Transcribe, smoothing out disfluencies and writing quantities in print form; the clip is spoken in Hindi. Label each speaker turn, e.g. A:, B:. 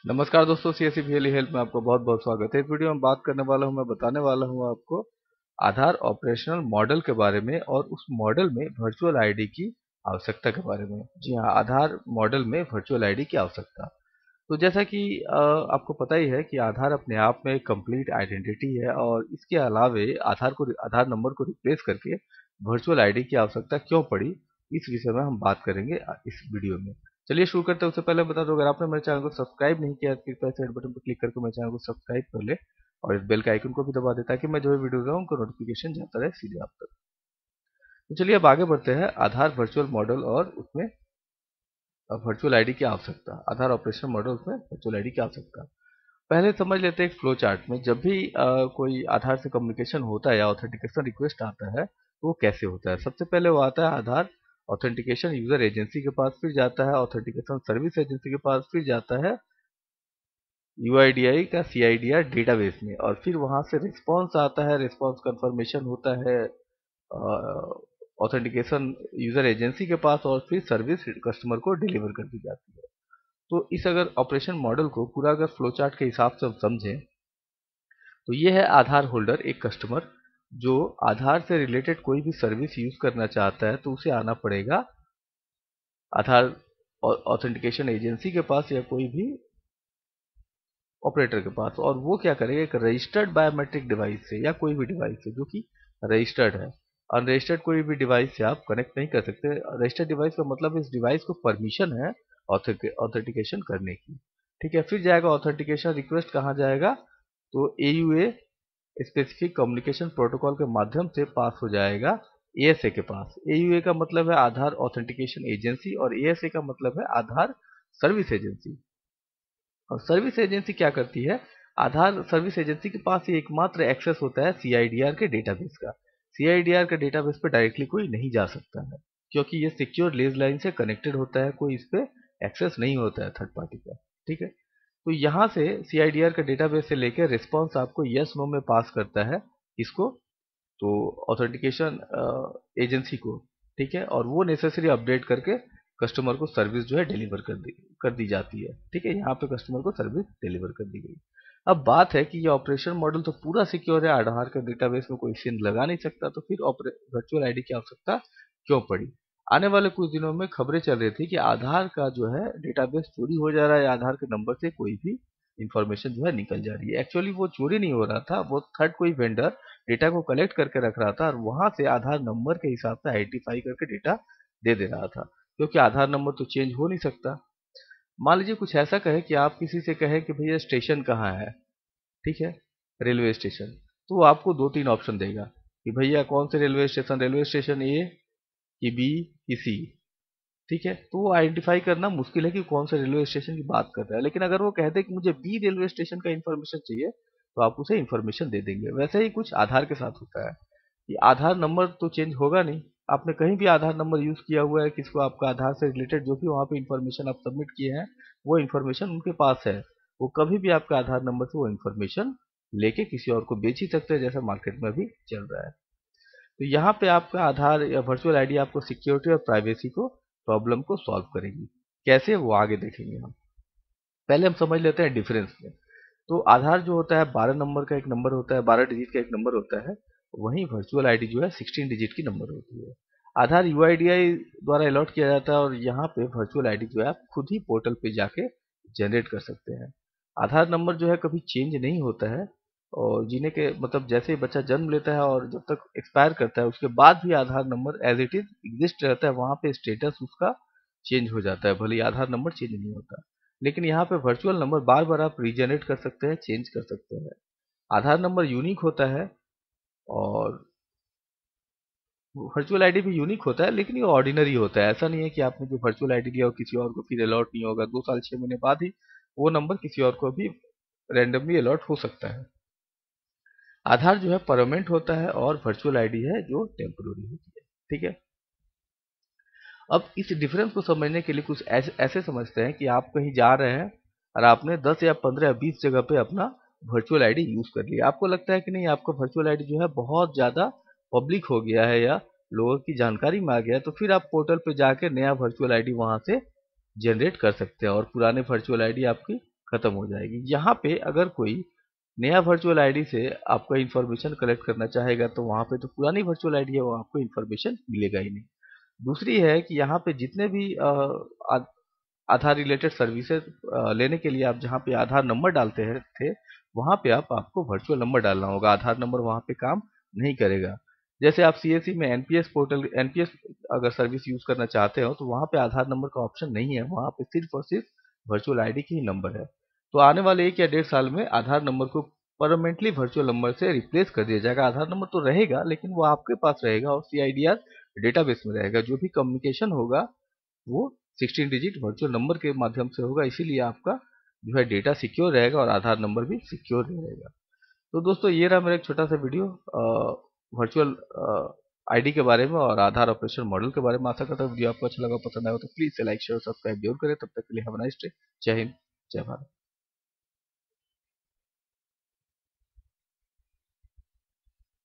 A: नमस्कार दोस्तों, सीएससी वीएलई हेल्प में आपका बहुत बहुत स्वागत है। इस वीडियो में बात करने वाला हूं, मैं बताने वाला हूं आपको आधार ऑपरेशनल मॉडल के बारे में और उस मॉडल में वर्चुअल आईडी की आवश्यकता के बारे में। जी हाँ, आधार मॉडल में वर्चुअल आईडी की आवश्यकता। तो जैसा कि आपको पता ही है कि आधार अपने आप में एक कंप्लीट आइडेंटिटी है और इसके अलावे आधार नंबर को रिप्लेस करके वर्चुअल आईडी की आवश्यकता क्यों पड़ी, इस विषय में हम बात करेंगे इस वीडियो में। चलिए शुरू करते हैं। उससे पहले बता दो, अगर आपने मेरे चैनल को सब्सक्राइब नहीं किया तो कृपया साइड बटन पर क्लिक करके मेरे चैनल को सब्सक्राइब कर ले और इस बेल के आइकन को भी दबा दे ताकि मैं जो भी वीडियो लाऊं उनका नोटिफिकेशन जाता रहे सीधे आप तक। तो चलिए अब आगे बढ़ते हैं। आधार वर्चुअल मॉडल और उसमें वर्चुअल आईडी की आवश्यकता। आधार ऑपरेशन मॉडल उसमें वर्चुअल आईडी की आवश्यकता। पहले समझ लेते हैं एक फ्लो चार्ट में। जब भी कोई आधार से कम्युनिकेशन होता है या ऑथेंटिकेशन रिक्वेस्ट आता है तो वो कैसे होता है। सबसे पहले वो आता है आधार ऑथेंटिकेशन यूजर एजेंसी के पास, फिर जाता है ऑथेंटिकेशन सर्विस एजेंसी के पास, फिर जाता है यूआईडीआई का सीआईडीआर डेटाबेस में और फिर वहां से रिस्पॉन्स आता है। रिस्पॉन्स कंफर्मेशन होता है ऑथेंटिकेशन यूजर एजेंसी के पास और फिर सर्विस कस्टमर को डिलीवर कर दी जाती है। तो इस अगर ऑपरेशन मॉडल को पूरा अगर फ्लो चार्ट के हिसाब से हम समझें तो ये है आधार होल्डर, एक कस्टमर जो आधार से रिलेटेड कोई भी सर्विस यूज करना चाहता है तो उसे आना पड़ेगा आधार ऑथेंटिकेशन एजेंसी के पास या कोई भी ऑपरेटर के पास, और वो क्या करेगा, एक रजिस्टर्ड बायोमेट्रिक डिवाइस से या कोई भी डिवाइस से जो कि रजिस्टर्ड है। अनरजिस्टर्ड कोई भी डिवाइस से आप कनेक्ट नहीं कर सकते। रजिस्टर्ड डिवाइस का मतलब इस डिवाइस को परमिशन है ऑथेंटिकेशन करने की। ठीक है, फिर जाएगा ऑथेंटिकेशन रिक्वेस्ट कहाँ जाएगा, तो एयूए स्पेसिफिक कम्युनिकेशन प्रोटोकॉल के माध्यम से पास हो जाएगा एएसए के पास। एयूए का मतलब है आधार ऑथेंटिकेशन एजेंसी और एएसए का मतलब है आधार सर्विस एजेंसी। और सर्विस एजेंसी क्या करती है, आधार सर्विस एजेंसी के पास ही एकमात्र एक्सेस होता है सीआईडीआर के डेटाबेस का। सीआईडीआर के डेटाबेस पे डायरेक्टली कोई नहीं जा सकता है क्योंकि ये सिक्योर लेज लाइन से कनेक्टेड होता है, कोई इस पे एक्सेस नहीं होता है थर्ड पार्टी का। ठीक है, तो यहाँ से सीआईडीआर का डेटाबेस से लेकर रिस्पॉन्स आपको यस नो में पास करता है इसको, तो ऑथेंटिकेशन एजेंसी को। ठीक है, और वो नेसेसरी अपडेट करके कस्टमर को सर्विस जो है डिलीवर कर दी जाती है। ठीक है, यहाँ पे कस्टमर को सर्विस डिलीवर कर दी गई। अब बात है कि ये ऑपरेशन मॉडल तो पूरा सिक्योर है, आधार के डेटाबेस में कोई सिंध लगा नहीं सकता, तो फिर वर्चुअल आईडी की आवश्यकता क्यों पड़ी। आने वाले कुछ दिनों में खबरें चल रही थी कि आधार का जो है डेटाबेस चोरी हो जा रहा है, आधार के नंबर से कोई भी इंफॉर्मेशन जो है निकल जा रही है। एक्चुअली वो चोरी नहीं हो रहा था, वो थर्ड कोई वेंडर डेटा को कलेक्ट करके रख रहा था और वहां से आधार नंबर के हिसाब से आइडेंटिफाई करके डेटा दे दे रहा था, क्योंकि आधार नंबर तो चेंज हो नहीं सकता। मान लीजिए कुछ ऐसा कहे कि आप किसी से कहे कि भैया स्टेशन कहाँ है, ठीक है, रेलवे स्टेशन, तो वो आपको दो तीन ऑप्शन देगा कि भैया कौन से रेलवे स्टेशन ए कि बी कि सी। ठीक है, तो वो आइडेंटिफाई करना मुश्किल है कि कौन सा रेलवे स्टेशन की बात कर रहा है। लेकिन अगर वो कहते हैं कि मुझे बी रेलवे स्टेशन का इन्फॉर्मेशन चाहिए तो आप उसे इन्फॉर्मेशन दे देंगे। वैसे ही कुछ आधार के साथ होता है कि आधार नंबर तो चेंज होगा नहीं। आपने कहीं भी आधार नंबर यूज किया हुआ है, किसको आपका आधार से रिलेटेड जो भी वहाँ पे इन्फॉर्मेशन आप सबमिट किए हैं वो इन्फॉर्मेशन उनके पास है। वो कभी भी आपका आधार नंबर से वो इन्फॉर्मेशन लेके किसी और को बेच ही सकते हैं, जैसा मार्केट में अभी चल रहा है। तो यहाँ पे आपका आधार या वर्चुअल आईडी आपको सिक्योरिटी और प्राइवेसी को प्रॉब्लम को सॉल्व करेगी। कैसे, वो आगे देखेंगे हम। पहले हम समझ लेते हैं डिफरेंस में। तो आधार जो होता है 12 नंबर का एक नंबर होता है, 12 डिजिट का एक नंबर होता है। वहीं वर्चुअल आईडी जो है 16 डिजिट की नंबर होती है। आधार यूआईडीआई द्वारा अलॉट किया जाता है और यहाँ पे वर्चुअल आईडी जो है आप खुद ही पोर्टल पे जाके जनरेट कर सकते हैं। आधार नंबर जो है कभी चेंज नहीं होता है और जीने के मतलब जैसे ही बच्चा जन्म लेता है और जब तक एक्सपायर करता है उसके बाद भी Aadhaar number as it is exist रहता है, वहाँ पे स्टेटस उसका चेंज हो जाता है, भले ही आधार नंबर चेंज नहीं होता। लेकिन यहाँ पे वर्चुअल नंबर बार बार आप रीजनरेट कर सकते हैं, चेंज कर सकते हैं। आधार नंबर यूनिक होता है और वर्चुअल आईडी भी यूनिक होता है, लेकिन ये ऑर्डिनरी होता है। ऐसा नहीं है कि आपने जो वर्चुअल आईडी लिया और किसी और को फिर अलॉट नहीं होगा, 2 साल 6 महीने बाद ही वो नंबर किसी और को भी रैंडमली अलॉट हो सकता है। आधार जो है परमानेंट होता है और वर्चुअल आईडी है जो टेम्पोररी होती है। ठीक है, अब इस डिफरेंस को समझने के लिए कुछ ऐसे समझते हैं कि आप कहीं जा रहे हैं और आपने 10 या 15 या 20 जगह पे अपना वर्चुअल आईडी यूज कर लिया। आपको लगता है कि नहीं, आपका वर्चुअल आईडी जो है बहुत ज़्यादा पब्लिक हो गया है या लोगों की जानकारी में आ गया है, तो फिर आप पोर्टल पे जाके नया वर्चुअल आईडी वहां से जनरेट कर सकते हैं और पुराने वर्चुअल आईडी आपकी खत्म हो जाएगी। यहाँ पे अगर कोई नया वर्चुअल आईडी से आपका इंफॉर्मेशन कलेक्ट करना चाहेगा तो वहाँ पे तो पुरानी वर्चुअल आईडी है, वो आपको इंफॉर्मेशन मिलेगा ही नहीं। दूसरी है कि यहाँ पे जितने भी आधार रिलेटेड सर्विसेज लेने के लिए आप जहाँ पे आधार नंबर डालते हैं थे, वहाँ पे आपको वर्चुअल नंबर डालना होगा। आधार नंबर वहाँ पे काम नहीं करेगा। जैसे आप सीएससी में एनपीएस पोर्टल, एनपीएस अगर सर्विस यूज करना चाहते हो तो वहाँ पे आधार नंबर का ऑप्शन नहीं है, वहाँ पे सिर्फ और सिर्फ वर्चुअल आईडी की ही नंबर है। तो आने वाले 1 या 1.5 साल में आधार नंबर को परमानेंटली वर्चुअल नंबर से रिप्लेस कर दिया जाएगा। आधार नंबर तो रहेगा लेकिन वो आपके पास रहेगा और सीआईडीआर डेटाबेस में रहेगा। जो भी कम्युनिकेशन होगा वो 16 डिजिट वर्चुअल नंबर के माध्यम से होगा, इसीलिए आपका जो है डेटा सिक्योर रहेगा और आधार नंबर भी सिक्योर रहेगा। तो दोस्तों ये रहा मेरा एक छोटा सा वीडियो वर्चुअल आईडी के बारे में और आधार ऑपरेशन मॉडल के बारे में। आशा करता हूँ वीडियो आपको अच्छा लगा, पसंद आया तो प्लीज से लाइक शेयर सब्सक्राइब जरूर करें। तब तक के लिए हैव अ नाइस डे। जय हिंद, जय भारत।